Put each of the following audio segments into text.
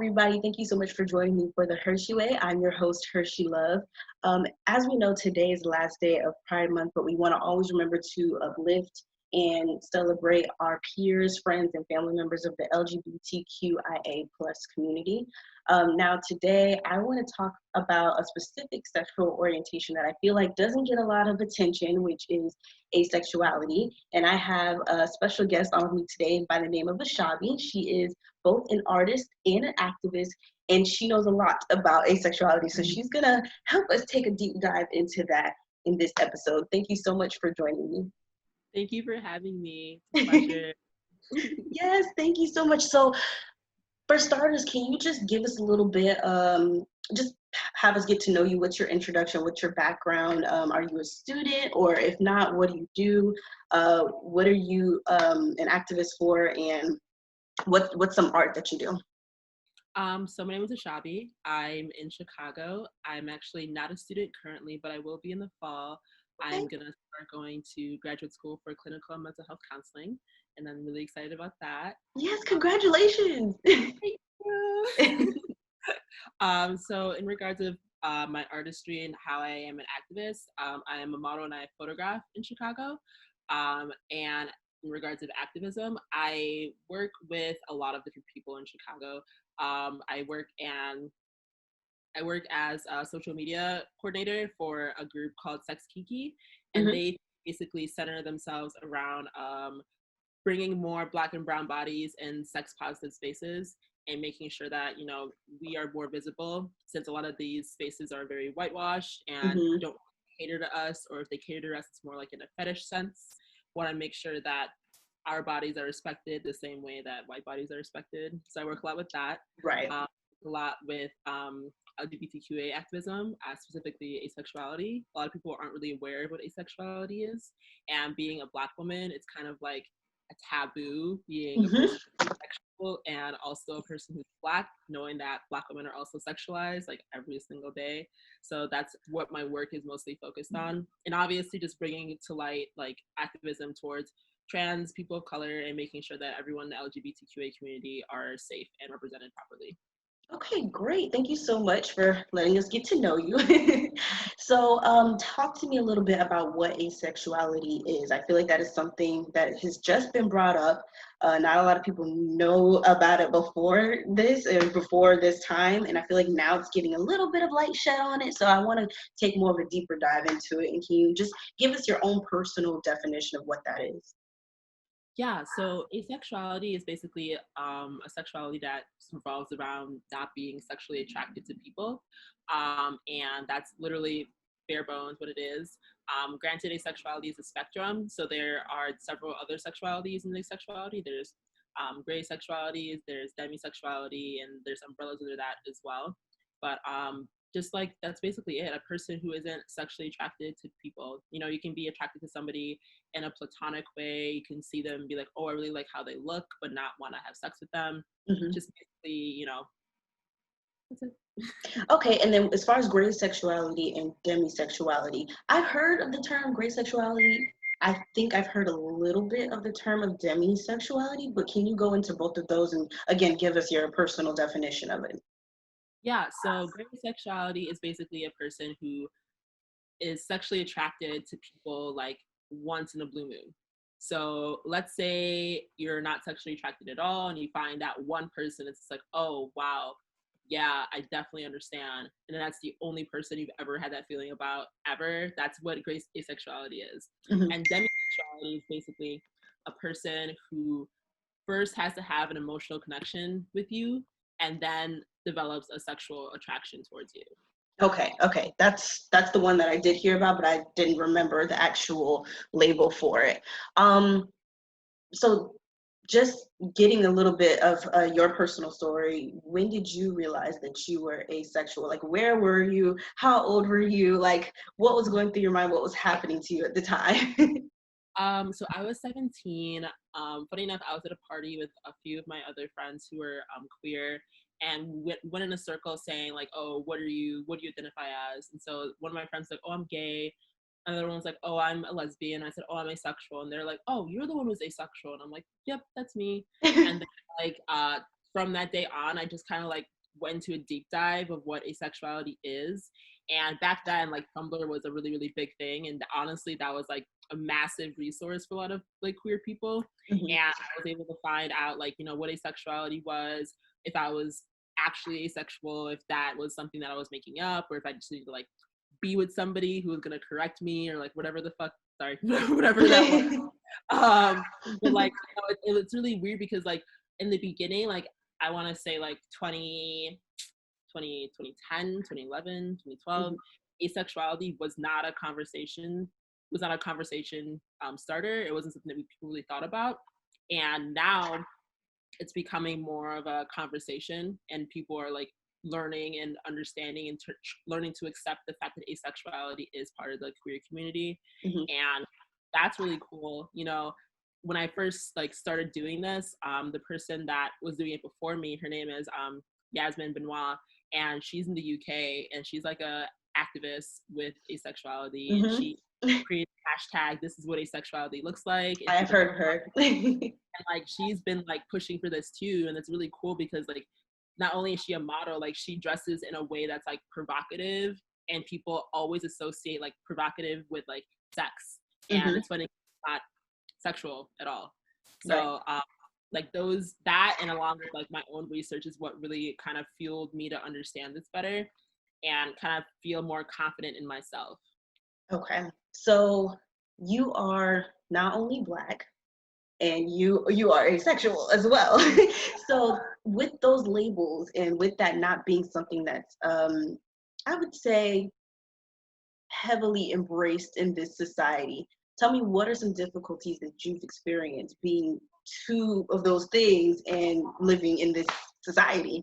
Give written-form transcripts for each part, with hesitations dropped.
everybody. Thank you so much for joining me for the Hershee Way. I'm your host, Hershee Love. As we know, today is the last day of Pride Month, but we want to always remember to uplift and celebrate our peers, friends, and family members of the LGBTQIA plus community. Now, today, I want to talk about a specific sexual orientation that I feel like doesn't get a lot of attention, which is asexuality. And I have a special guest on with me today by the name of Ashabi. She is both an artist and an activist, and she knows a lot about asexuality. So she's gonna help us take a deep dive into that in this episode. Thank you so much for joining me. Thank you for having me. It's a pleasure. Yes, thank you so much. So for starters, can you just give us a little bit, just have us get to know you? What's your introduction? What's your background? Are you a student? Or if not, what do you do? What are you an activist for? And what's some art that you do? So my name is Ashabi. I'm in Chicago. I'm actually not a student currently, but I will be in the fall. Okay. I'm gonna start going to graduate school for clinical and mental health counseling, and I'm really excited about that. Yes, congratulations. Thank you. So in regards of my artistry and how I am an activist, I am a model and I photograph in Chicago. And in regards of activism, I work with a lot of different people in Chicago. I work as a social media coordinator for a group called Sex Kiki, and they basically center themselves around bringing more Black and brown bodies in sex positive spaces and making sure that, you know, we are more visible, since a lot of these spaces are very whitewashed and don't cater to us, or if they cater to us, it's more like in a fetish sense. Want to make sure that our bodies are respected the same way that white bodies are respected. So I work a lot with that. Right. A lot with LGBTQIA activism, specifically asexuality. A lot of people aren't really aware of what asexuality is. And being a Black woman, it's kind of like a taboo being a person who's sexual and also a person who's Black, knowing that Black women are also sexualized like every single day. So that's what my work is mostly focused on. And obviously just bringing to light like activism towards trans people of color and making sure that everyone in the LGBTQA community are safe and represented properly. Okay, great. Thank you so much for letting us get to know you. So, talk to me a little bit about what asexuality is. I feel like that is something that has just been brought up. Not a lot of people know about it before this time, and I feel like now it's getting a little bit of light shed on it. So I want to take more of a deeper dive into it. And can you just give us your own personal definition of what that is? Yeah, so asexuality is basically a sexuality that revolves around not being sexually attracted to people. And that's literally bare bones what it is. Granted, asexuality is a spectrum, so there are several other sexualities in asexuality. There's gray sexualities, there's demisexuality, and there's umbrellas under that as well. But just like that's basically it, a person who isn't sexually attracted to people. You know, you can be attracted to somebody in a platonic way. You can see them and be like, oh, I really like how they look, but not want to have sex with them. Just basically, you know, that's it. Okay, and then as far as gray sexuality and demisexuality, I've heard of the term gray sexuality. I think I've heard a little bit of the term of demisexuality, but can you go into both of those and again give us your personal definition of it? Yeah, so gray sexuality is basically a person who is sexually attracted to people like once in a blue moon. So let's say you're not sexually attracted at all and you find that one person, it's like, oh, wow, yeah, I definitely understand. And then that's the only person you've ever had that feeling about ever. That's what gray asexuality is. And demisexuality is basically a person who first has to have an emotional connection with you and then develops a sexual attraction towards you. Okay, that's the one that I did hear about, but I didn't remember the actual label for it. So just getting a little bit of your personal story, when did you realize that you were asexual? Like, where were you? How old were you? Like, what was going through your mind? What was happening to you at the time? So I was 17. Funny enough, I was at a party with a few of my other friends who were queer, and went in a circle saying like, "Oh, what do you identify as?" And so one of my friends was like, "Oh, I'm gay." Another one's like, "Oh, I'm a lesbian." I said, "Oh, I'm asexual." And they're like, "Oh, you're the one who's asexual." And I'm like, "Yep, that's me." And then, like from that day on, I just kind of like went into a deep dive of what asexuality is. And back then, like, Tumblr was a really, really big thing. And honestly, that was like a massive resource for a lot of like queer people. Mm-hmm. And I was able to find out, like, you know, what asexuality was, if I was actually asexual, if that was something that I was making up, or if I just needed to like be with somebody who was gonna correct me, or like whatever the fuck, sorry, whatever that was. But like, you know, it's really weird because like in the beginning, like I want to say like 2010, 2011, 2012, asexuality was not a conversation, starter. It wasn't something that people really thought about. And now it's becoming more of a conversation, and people are like learning and understanding and learning to accept the fact that asexuality is part of the queer community. And that's really cool. You know, when I first like started doing this, the person that was doing it before me, her name is Yasmin Benoit, and she's in the UK, and she's like a activist with asexuality, and she created a hashtag, "This is what asexuality looks like." I've heard her. And like she's been like pushing for this too, and it's really cool because like not only is she a model, like she dresses in a way that's like provocative, and people always associate like provocative with like sex, and it's funny, it's not sexual at all. So like that and along with like my own research is what really kind of fueled me to understand this better and kind of feel more confident in myself. Okay, so you are not only Black, and you are asexual as well. So with those labels and with that not being something that's I would say heavily embraced in this society, tell me, what are some difficulties that you've experienced being two of those things and living in this society?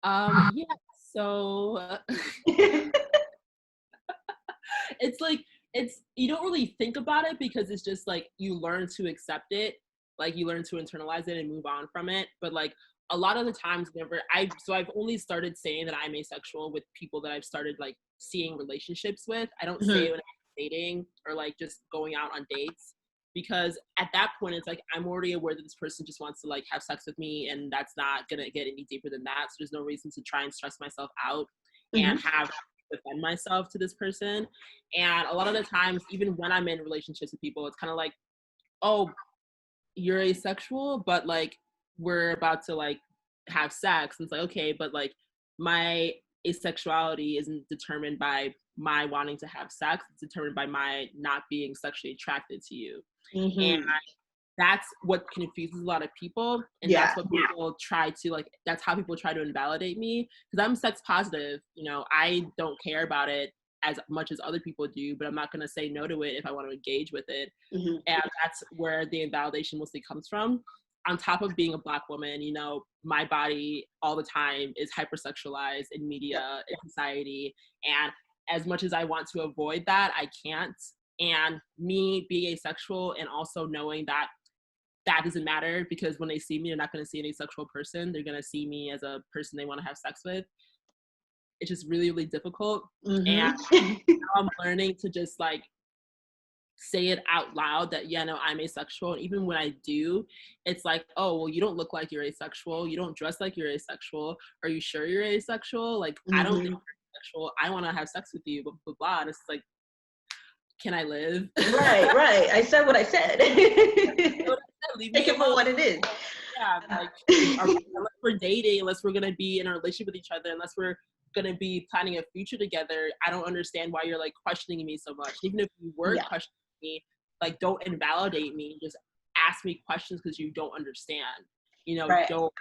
Yeah, so it's like, it's, you don't really think about it because it's just like you learn to accept it, like you learn to internalize it and move on from it. But like a lot of the times whenever I've only started saying that I'm asexual with people that I've started like seeing relationships with. I don't say it when I'm dating or like just going out on dates, because at that point it's like I'm already aware that this person just wants to like have sex with me, and that's not gonna get any deeper than that. So there's no reason to try and stress myself out and have defend myself to this person. And a lot of the times, even when I'm in relationships with people, it's kind of like, oh, you're asexual, but like we're about to like have sex. And it's like, okay, but like my asexuality isn't determined by my wanting to have sex, it's determined by my not being sexually attracted to you. And that's what confuses a lot of people, and that's what people try to like, that's how people try to invalidate me, because I'm sex positive. You know, I don't care about it as much as other people do, but I'm not going to say no to it if I want to engage with it. And that's where the invalidation mostly comes from. On top of being a Black woman, you know, my body all the time is hypersexualized in media, in society, and as much as I want to avoid that, I can't. And me being asexual and also knowing that that doesn't matter, because when they see me, they're not going to see an asexual person. They're going to see me as a person they want to have sex with. It's just really, really difficult. And now I'm learning to just like say it out loud that, yeah, no, I'm asexual. And even when I do, it's like, oh, well, you don't look like you're asexual. You don't dress like you're asexual. Are you sure you're asexual? Like, I don't think you're asexual. I want to have sex with you, blah, blah, blah. And it's like, can I live? Right. I said what I said. Take it for what it is. Yeah, like unless we're dating, unless we're gonna be in a relationship with each other, unless we're gonna be planning a future together, I don't understand why you're like questioning me so much. Even if you were questioning me, like, don't invalidate me. Just ask me questions because you don't understand. You know, don't.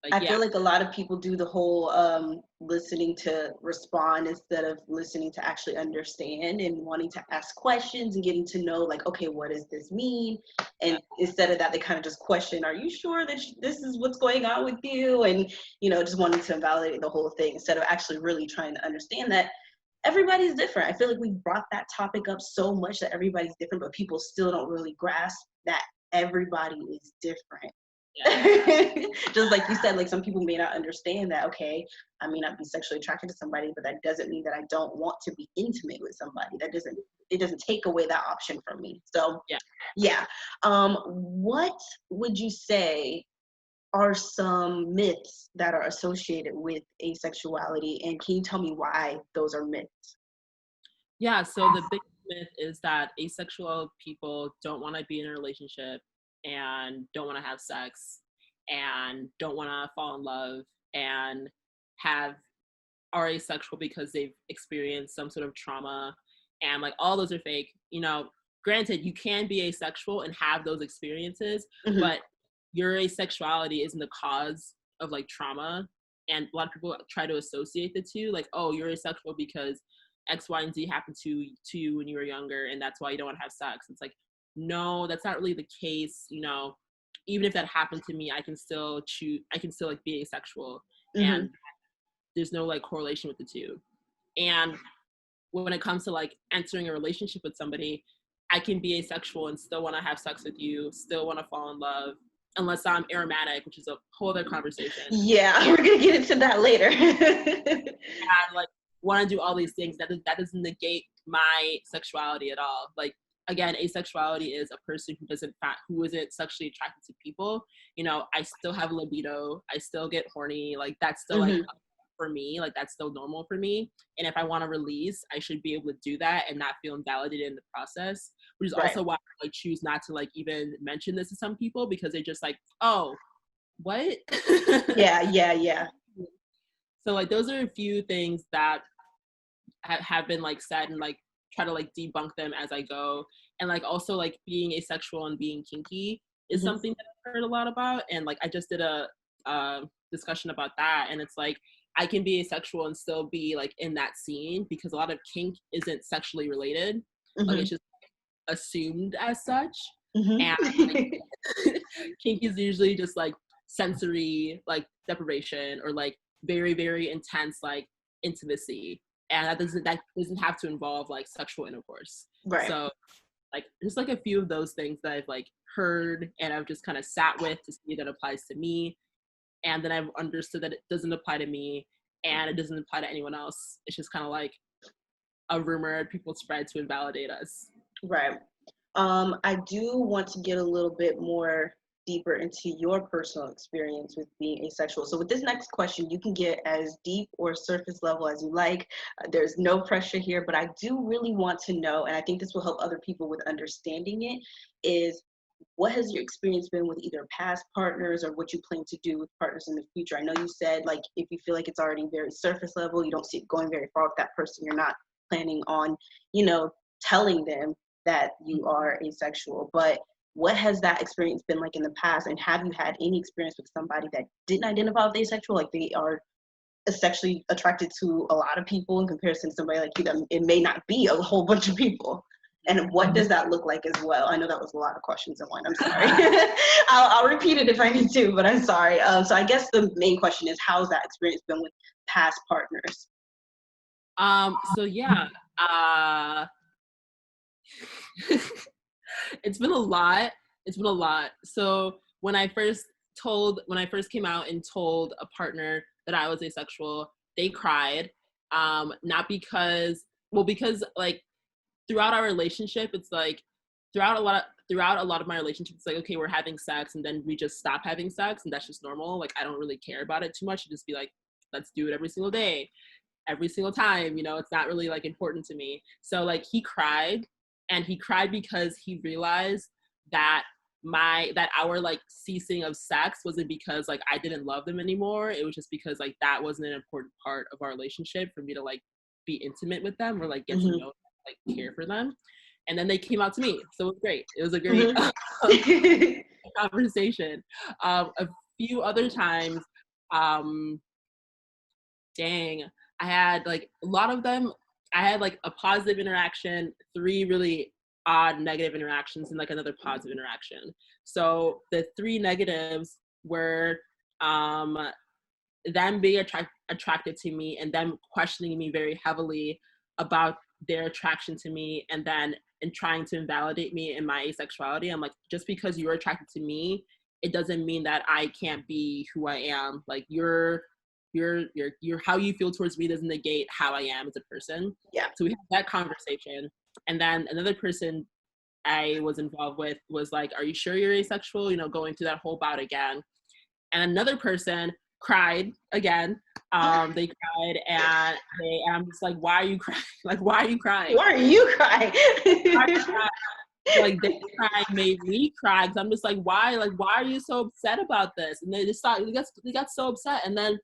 Like, I feel like a lot of people do the whole listening to respond instead of listening to actually understand, and wanting to ask questions and getting to know, like, okay, what does this mean? And instead of that, they kind of just question, are you sure that this is what's going on with you? And, you know, just wanting to invalidate the whole thing instead of actually really trying to understand that everybody's different. I feel like we brought that topic up so much that everybody's different, but people still don't really grasp that everybody is different. Just like you said, like some people may not understand that, okay, I may not be sexually attracted to somebody, but that doesn't mean that I don't want to be intimate with somebody. It doesn't take away that option from me. So what would you say are some myths that are associated with asexuality, and can you tell me why those are myths? Yeah, so the big myth is that asexual people don't want to be in a relationship and don't want to have sex and don't want to fall in love and have are asexual because they've experienced some sort of trauma, and like all those are fake. Granted, you can be asexual and have those experiences, Hmm. but your asexuality isn't the cause of like trauma. And a lot of people try to associate the two, like, oh, you're asexual because X, Y, and Z happened to you when you were younger, and that's why you don't want to have sex. It's like, no, that's not really the case. Even if that happened to me, I can still choose. I can still like be asexual, Hmm. and there's no like correlation with the two. And when it comes to like entering a relationship with somebody, I can be asexual and still want to have sex with you, still want to fall in love, unless I'm aromantic, which is a whole other conversation. Yeah, we're gonna get into that later. And like want to do all these things that doesn't negate my sexuality at all. Like again, asexuality is a person who isn't sexually attracted to people. I still have libido, I still get horny, like that's still like Hmm. for me, like that's still normal for me. And if I want to release, I should be able to do that and not feel invalidated in the process, which is Right. also why I choose not to like even mention this to some people, because they're just like, oh, what? Yeah, yeah, yeah. So like those are a few things that have been like said, and like try to like debunk them as I go. And like also like being asexual and being kinky is Hmm. something that I've heard a lot about. And like I just did a discussion about that, and it's like I can be asexual and still be like in that scene, because a lot of kink isn't sexually related. Like Hmm. it's just assumed as such. Hmm. And like kink is usually just like sensory like deprivation, or like very very intense like intimacy, and that doesn't have to involve like sexual intercourse. Right. So like just like a few of those things that I've like heard and I've just kind of sat with to see that applies to me, and then I've understood that it doesn't apply to me and it doesn't apply to anyone else. It's just kind of like a rumor people spread to invalidate us. Right. I do want to get a little bit more deeper into your personal experience with being asexual. So with this next question, you can get as deep or surface level as you like. There's no pressure here, but I do really want to know, and I think this will help other people with understanding it, is what has your experience been with either past partners or what you plan to do with partners in the future? I know you said like if you feel like it's already very surface level, you don't see it going very far with that person, you're not planning on, telling them that you are asexual. But what has that experience been like in the past? And have you had any experience with somebody that didn't identify with asexual, like they are sexually attracted to a lot of people in comparison to somebody like you that it may not be a whole bunch of people? And what does that look like as well? I know that was a lot of questions in one. I'm sorry. I'll repeat it if I need to, but I'm sorry. So I guess the main question is, how's that experience been with past partners? So yeah, it's been a lot. It's been a lot. So when I first came out and told a partner that I was asexual, they cried. Not because, well, because like throughout our relationship, it's like throughout a lot of my relationships, it's like, okay, we're having sex and then we just stop having sex, and that's just normal. Like I don't really care about it too much. Just be like, let's do it every single day, every single time. It's not really like important to me. So like he cried, and he cried because he realized that our like ceasing of sex wasn't because like I didn't love them anymore. It was just because like that wasn't an important part of our relationship for me to like be intimate with them or like get to Hmm. know, like care for them. And then they came out to me, so it was great. It was a great Hmm. conversation. A few other times, um dang, I had like a lot of them. I had like a positive interaction, three really odd negative interactions, and like another positive interaction. So the three negatives were um them being attracted to me and them questioning me very heavily about their attraction to me, and trying to invalidate me in my asexuality. I'm like, just because you're attracted to me, it doesn't mean that I can't be who I am. Like your how you feel towards me doesn't negate how I am as a person. Yeah. So we had that conversation. And then another person I was involved with was like, are you sure you're asexual? Going through that whole bout again. And another person cried again. They cried, and I'm just like, why are you crying? Like, why are you crying? Why are you crying? Like, they crying made me cry, because I'm just like, why? Like, why are you so upset about this? And they just thought they got so upset. And then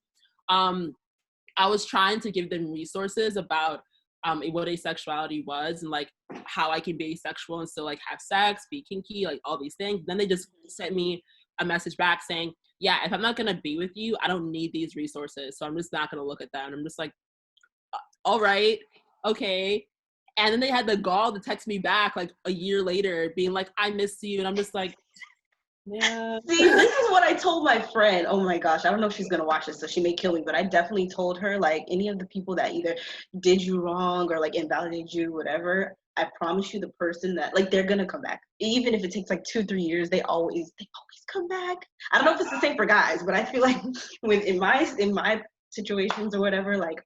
I was trying to give them resources about what asexuality was, and like how I can be asexual and still like have sex, be kinky, like all these things. Then they just sent me a message back saying, yeah, if I'm not gonna be with you, I don't need these resources, so I'm just not gonna look at them. And I'm just like, all right, okay. And then they had the gall to text me back like a year later being like, I miss you. And I'm just like, yeah. See, this is what I told my friend. Oh my gosh, I don't know if she's gonna watch this, so she may kill me, but I definitely told her, like, any of the people that either did you wrong or like invalidated you, whatever, I promise you the person that, like, they're gonna come back. Even if it takes like 2-3 years, they always come back. I don't know if it's the same for guys, but I feel like in my situations or whatever, like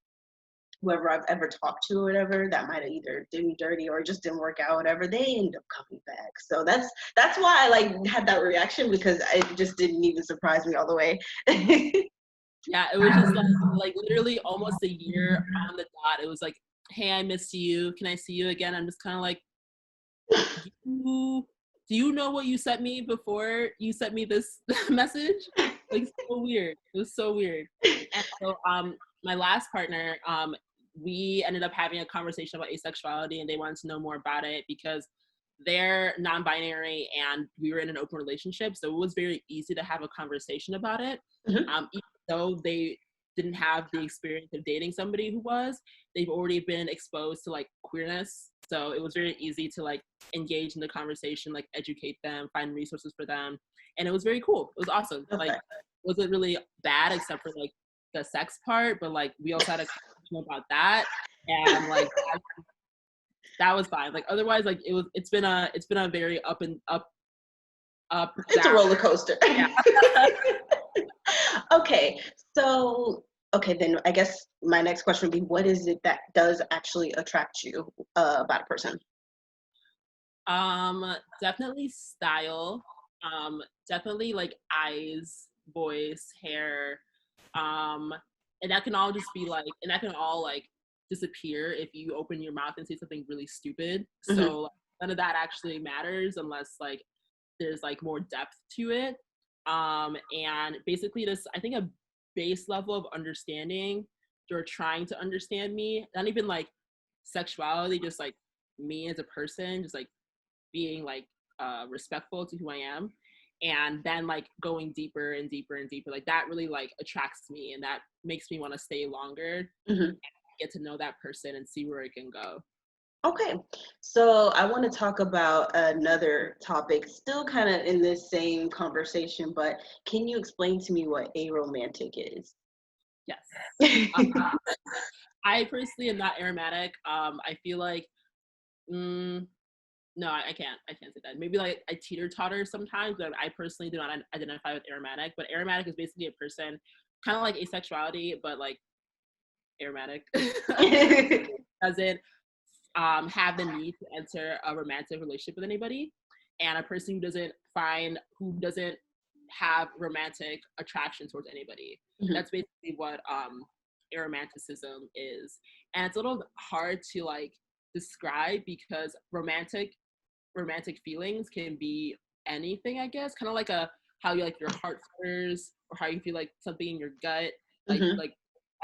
whoever I've ever talked to or whatever that might have either did me dirty or just didn't work out, whatever, they end up coming back. So that's why I like had that reaction, because it just didn't even surprise me all the way. Yeah, it was just like literally almost a year on the dot. It was like, hey, I miss you. Can I see you again? I'm just kind of like, do you know what you sent me before you sent me this message? Like, so weird. It was so weird. And so my last partner, we ended up having a conversation about asexuality, and they wanted to know more about it because they're non-binary and we were in an open relationship, so it was very easy to have a conversation about it. Even though they didn't have the experience of dating somebody who was, they've already been exposed to like queerness, so it was very easy to like engage in the conversation, like educate them, find resources for them, and it was very cool. It was awesome. Okay. Like, wasn't really bad except for like the sex part, but like we also had a conversation about that, and like that was fine. Like otherwise, like it's been a very up and up. It's down. a roller coaster. Yeah. Okay, so then I guess my next question would be, what is it that does actually attract you about a person? Definitely style. Definitely like eyes, voice, hair. Um, and that can all just be like, and that can all like disappear if you open your mouth and say something really stupid. Mm-hmm. So like, none of that actually matters unless like there's like more depth to it. And basically this, I think a base level of understanding, you're trying to understand me, not even like sexuality, just like me as a person, just like being like respectful to who I am, and then like going deeper and deeper and deeper, like that really like attracts me, and that makes me want to stay longer and get to know that person and see where it can go. Okay, so I want to talk about another topic, still kind of in this same conversation, but can you explain to me what aromantic is? Yes. I personally am not aromatic. I feel like no, I can't say that. Maybe like I teeter totter sometimes, but I personally do not identify with aromatic. But aromatic is basically a person, kind of like asexuality, but like aromatic. Doesn't have the need to enter a romantic relationship with anybody, and a person who doesn't have romantic attraction towards anybody. That's basically what aromanticism is, and it's a little hard to like describe because romantic feelings can be anything, I guess, kind of like how you like your heart flutters or how you feel like something in your gut, like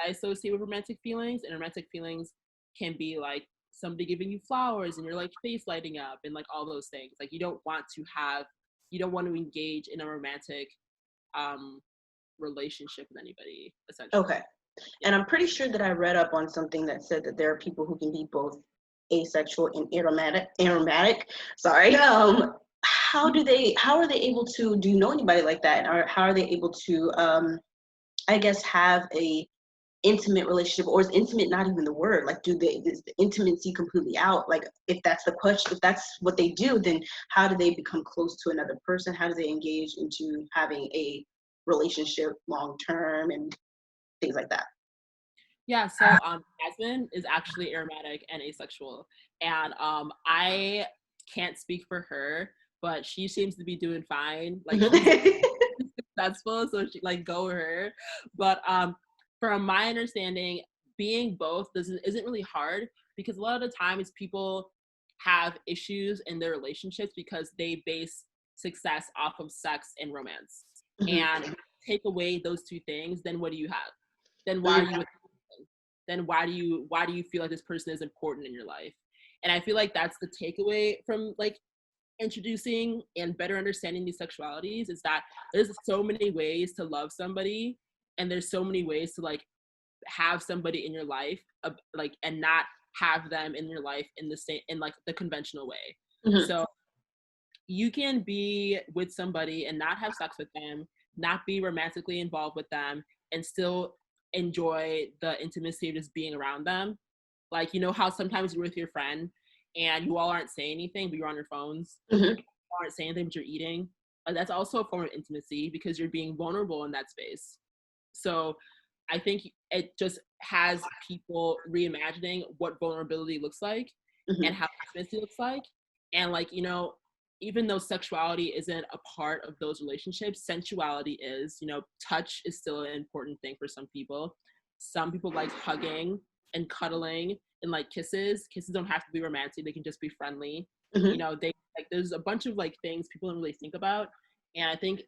I associate with romantic feelings. And romantic feelings can be like somebody giving you flowers and your like face lighting up and like all those things. Like you don't want to engage in a romantic relationship with anybody, essentially. Okay. And I'm pretty sure that I read up on something that said that there are people who can be both asexual and aromatic. Sorry. How are they able to, do you know anybody like that? Or how are they able to, I guess, have a intimate relationship? Or is intimate not even the word? Like, is the intimacy completely out? Like, if that's the question, if that's what they do, then how do they become close to another person? How do they engage into having a relationship long term and things like that? Yeah, so Jasmine is actually aromatic and asexual, and I can't speak for her, but she seems to be doing fine. Like successful, so she like go with her. But from my understanding, being both isn't really hard because a lot of the times people have issues in their relationships because they base success off of sex and romance. Mhm. And if you take away those two things, then what do you have? Then why are you Mhm. with then why do you feel like this person is important in your life? And I feel like that's the takeaway from like introducing and better understanding these sexualities is that there's so many ways to love somebody and there's so many ways to like have somebody in your life like and not have them in your life in the same in like the conventional way. Mhm. So you can be with somebody and not have sex with them, not be romantically involved with them, and still enjoy the intimacy of just being around them. Like, you know how sometimes you're with your friend and you all aren't saying anything, but you're on your phones, Mhm. aren't saying anything, but you're eating. That's also a form of intimacy because you're being vulnerable in that space. So I think it just has people reimagining what vulnerability looks like and Mhm. how intimacy looks like. And like, you know, even though sexuality isn't a part of those relationships, sensuality is, you know, touch is still an important thing for some people. Some people like hugging and cuddling and like kisses. Kisses don't have to be romantic, they can just be friendly. You Mhm. know, they like there's a bunch of like things people don't really think about. And I think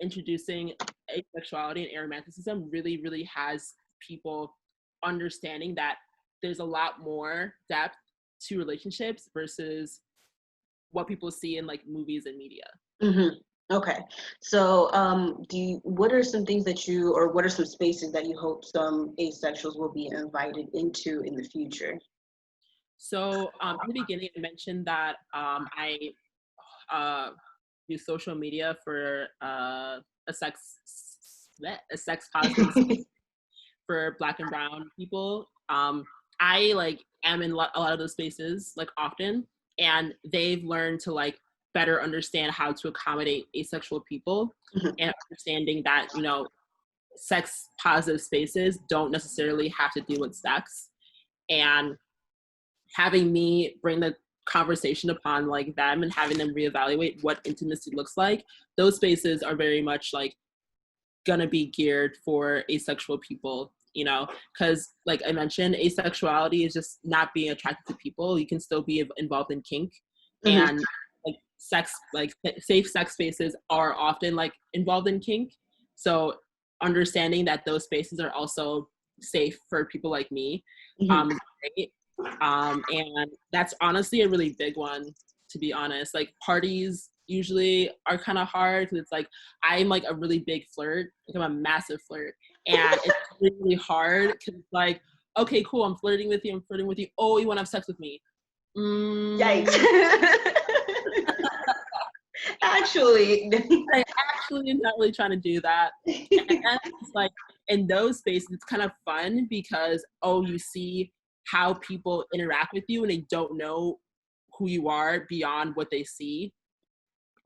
introducing asexuality and aromanticism really, really has people understanding that there's a lot more depth to relationships versus what people see in like movies and media. Mhm. Okay. So, what are some things that you, or what are some spaces that you hope some asexuals will be invited into in the future? So in the beginning, I mentioned that I uh, use social media for a sex positive for Black and Brown people. I like am in a lot of those spaces like often, and they've learned to like better understand how to accommodate asexual people Mhm. and understanding that you know sex positive spaces don't necessarily have to do with sex and having me bring the conversation upon like them and having them reevaluate what intimacy looks like. Those spaces are very much like gonna be geared for asexual people, you know, because like I mentioned, asexuality is just not being attracted to people. You can still be involved in kink, Mhm. and like sex, like safe sex spaces are often like involved in kink. So understanding that those spaces are also safe for people like me Mhm. is great. And that's honestly a really big one, to be honest. Like parties usually are kind of hard because it's like I'm like a really big flirt. Like I'm a massive flirt, and it's really hard because like, okay, cool, I'm flirting with you. I'm flirting with you. Oh, you want to have sex with me? Yikes. Mm, Actually. I actually am not really trying to do that. And it's like in those spaces, it's kind of fun because oh, you see how people interact with you and they don't know who you are beyond what they see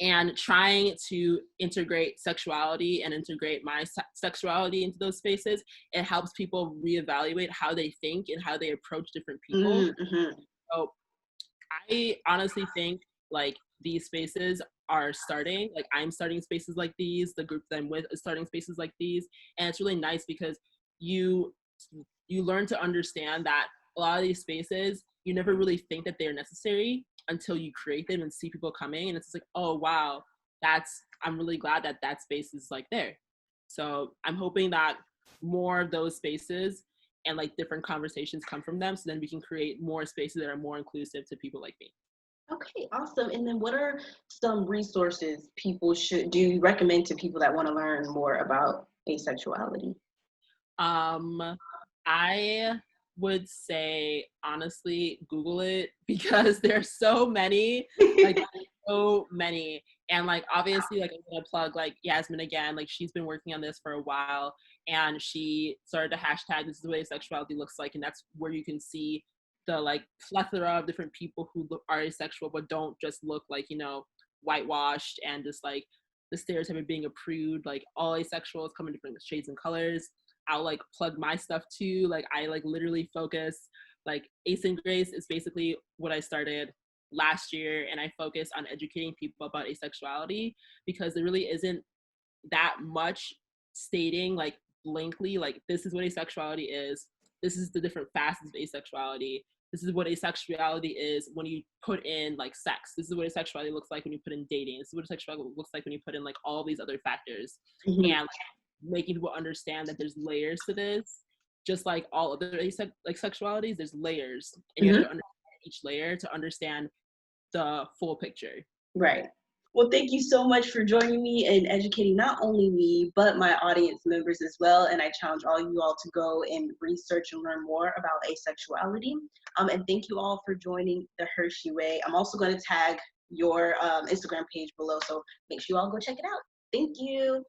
and trying to integrate sexuality and integrate my sexuality into those spaces, it helps people reevaluate how they think and how they approach different people. Mm-hmm. So I honestly think like these spaces are starting, like I'm starting spaces like these, the group that I'm with is starting spaces like these, and it's really nice because you you learn to understand that a lot of these spaces you never really think that they're necessary until you create them and see people coming and it's just like oh wow, that's I'm really glad that that space is like there. So I'm hoping that more of those spaces and like different conversations come from them so then we can create more spaces that are more inclusive to people like me. Okay, awesome. And then what are some resources people should do you recommend to people that want to learn more about asexuality? um I would say honestly Google it because there's so many, like so many. And like obviously like I'm gonna plug like Yasmin again, like she's been working on this for a while and she started a hashtag this is the way sexuality looks like, and that's where you can see the like plethora of different people who are asexual but don't just look like, you know, whitewashed and just like the stereotype of being a prude. Like all asexuals come in different shades and colors. I'll like plug my stuff too. Like I like literally focus like Ace and Grace is basically what I started last year, and I focus on educating people about asexuality because there really isn't that much stating like blankly, like this is what asexuality is, this is the different facets of asexuality, this is what asexuality is when you put in like sex, this is what asexuality looks like when you put in dating, this is what asexuality looks like when you put in like all these other factors. Mm-hmm. And like, making people understand that there's layers to this, just like all other like sexualities, there's layers, and you have to understand each layer to understand the full picture. Right. Well, thank you so much for joining me and educating not only me, but my audience members as well. And I challenge all you all to go and research and learn more about asexuality. And thank you all for joining the Hershee Way. I'm also going to tag your Instagram page below, so make sure you all go check it out. Thank you.